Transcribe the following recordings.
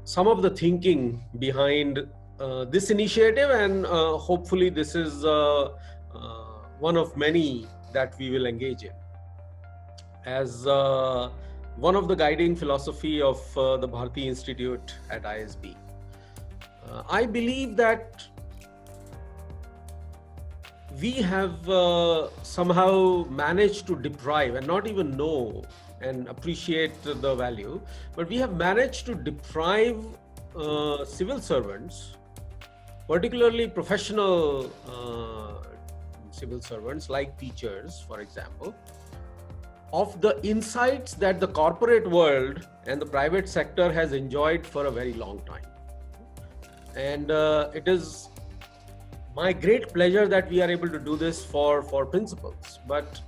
some of the thinking behind this initiative, and hopefully this is one of many that we will engage in as one of the guiding philosophy of the Bharati Institute at ISB. I believe that we have somehow managed to deprive and not even know and appreciate the value, but we have managed to deprive civil servants, particularly professional civil servants like teachers, for example, of the insights that the corporate world and the private sector has enjoyed for a very long time. And it is my great pleasure that we are able to do this for principals. But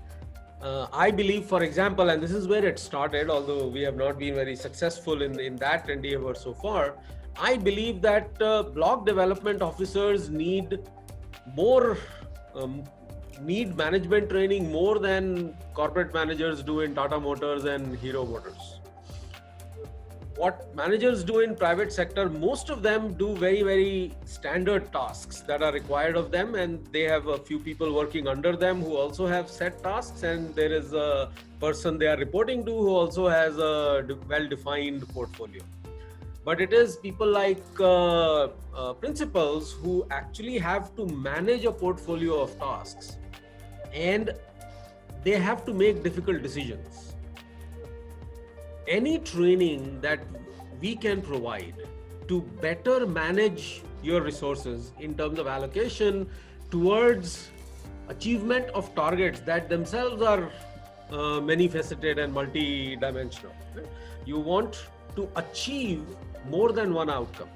I believe, for example, and this is where it started, although we have not been very successful in that endeavor so far, I believe that block development officers need more need management training more than corporate managers do in Tata Motors and Hero Motors. What managers do in private sector, most of them do very, very standard tasks that are required of them, and they have a few people working under them who also have set tasks, and there is a person they are reporting to who also has a well-defined portfolio. But it is people like principals who actually have to manage a portfolio of tasks, and they have to make difficult decisions. Any training that we can provide to better manage your resources in terms of allocation towards achievement of targets that themselves are many faceted and multi-dimensional. You want to achieve more than one outcome.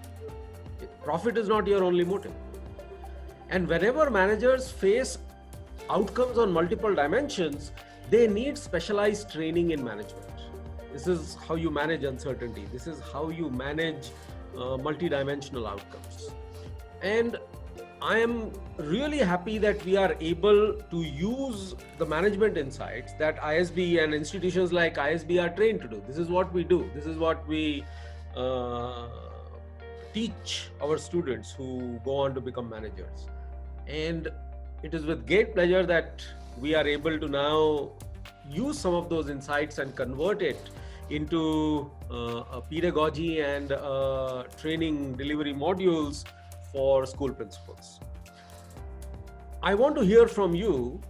Profit is not your only motive. And whenever managers face outcomes on multiple dimensions, they need specialized training in management. This is how you manage uncertainty. This is how you manage multi-dimensional outcomes. And I am really happy that we are able to use the management insights that ISB and institutions like ISB are trained to do. This is what we do. This is what we teach our students who go on to become managers. And it is with great pleasure that we are able to now use some of those insights and convert it into a pedagogy and training delivery modules for school principals. I want to hear from you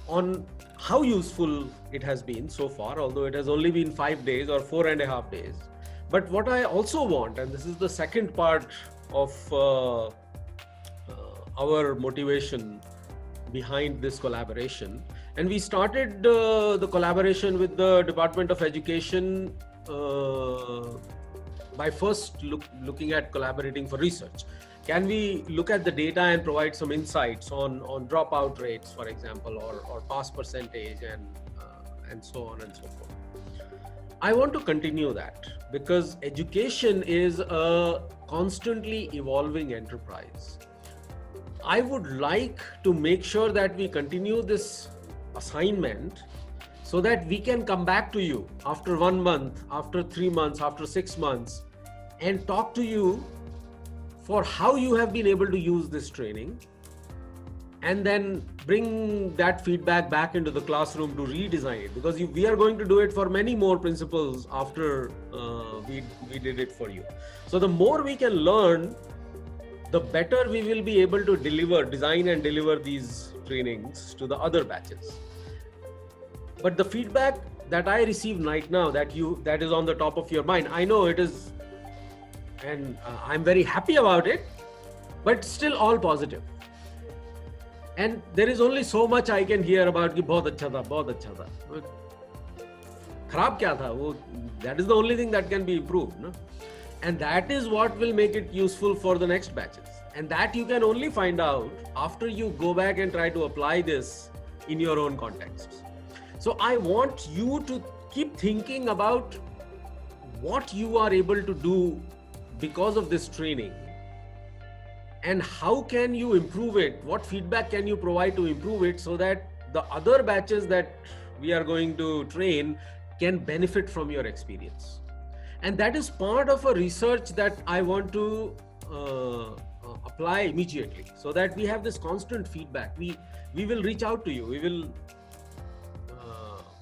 on how useful it has been so far, although it has only been 5 days or 4.5 days. But what I also want, and this is the second part of our motivation behind this collaboration, and we started the collaboration with the Department of Education by first looking at collaborating for research. Can we look at the data and provide some insights on dropout rates, for example, or pass percentage, and so on and so forth. I want to continue that because education is a constantly evolving enterprise. I would like to make sure that we continue this assignment so that we can come back to you after 1 month, after 3 months, after 6 months, and talk to you for how you have been able to use this training, and then bring that feedback back into the classroom to redesign it, because we are going to do it for many more principals after we did it for you. So the more we can learn, the better we will be able to design and deliver these trainings to the other batches. But the feedback that I receive right now, that is on the top of your mind, I know it is, and I'm very happy about it, but still all positive. And there is only so much I can hear about कि बहुत अच्छा था, बहुत अच्छा था. खराब क्या था? वो, that is the only thing that can be improved, no? And that is what will make it useful for the next batches. And that you can only find out after you go back and try to apply this in your own contexts. So I want you to keep thinking about what you are able to do because of this training, and how can you improve it? What feedback can you provide to improve it so that the other batches that we are going to train can benefit from your experience? And that is part of a research that I want to apply immediately, so that we have this constant feedback. We will reach out to you. We will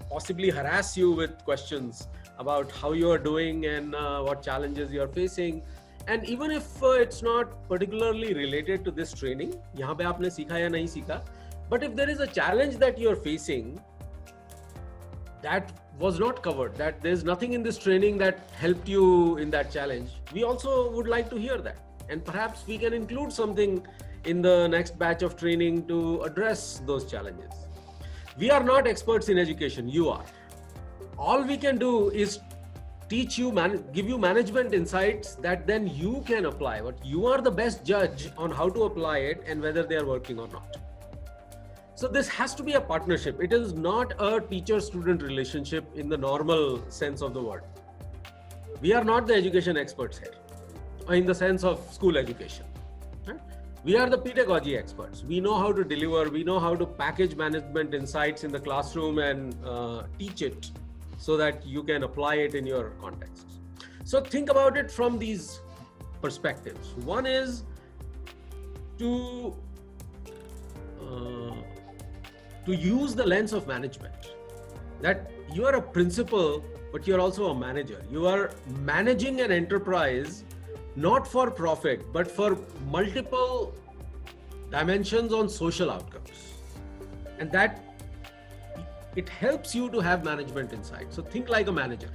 possibly harass you with questions about how you are doing and what challenges you are facing. And even if it's not particularly related to this training, यहाँ पे आपने सीखा या नहीं सीखा, but if there is a challenge that you are facing that was not covered, that there's nothing in this training that helped you in that challenge, we also would like to hear that. And perhaps we can include something in the next batch of training to address those challenges. We are not experts in education, you are. All we can do is teach you, give you management insights that then you can apply. But you are the best judge on how to apply it and whether they are working or not. So this has to be a partnership. It is not a teacher-student relationship in the normal sense of the word. We are not the education experts here, in the sense of school education. Right? We are the pedagogy experts. We know how to deliver. We know how to package management insights in the classroom and teach it so that you can apply it in your context. So think about it from these perspectives. One is to use the lens of management, that you are a principal, but you're also a manager. You are managing an enterprise, not for profit, but for multiple dimensions on social outcomes. And that it helps you to have management insight. So think like a manager,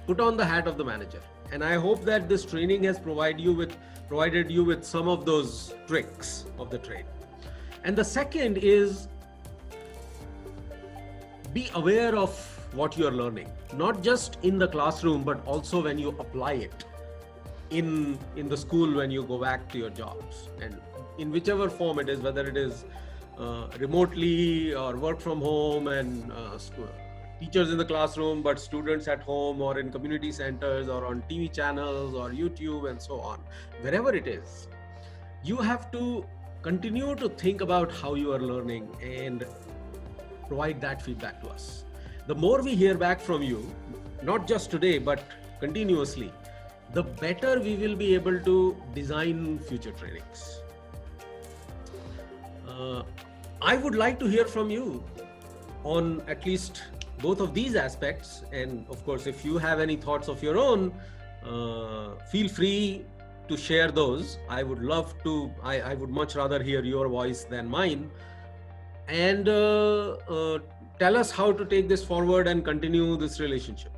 put on the hat of the manager. And I hope that this training has provided you with some of those tricks of the trade. And the second is, be aware of what you are learning, not just in the classroom, but also when you apply it in the school, when you go back to your jobs, and in whichever form it is, whether it is remotely or work from home, and teachers in the classroom, but students at home, or in community centers, or on TV channels or YouTube and so on. Wherever it is, you have to continue to think about how you are learning and provide that feedback to us. The more we hear back from you, not just today, but continuously, the better we will be able to design future trainings. I would like to hear from you on at least both of these aspects. And of course, if you have any thoughts of your own, feel free to share those. I would love to, I would much rather hear your voice than mine. And tell us how to take this forward and continue this relationship.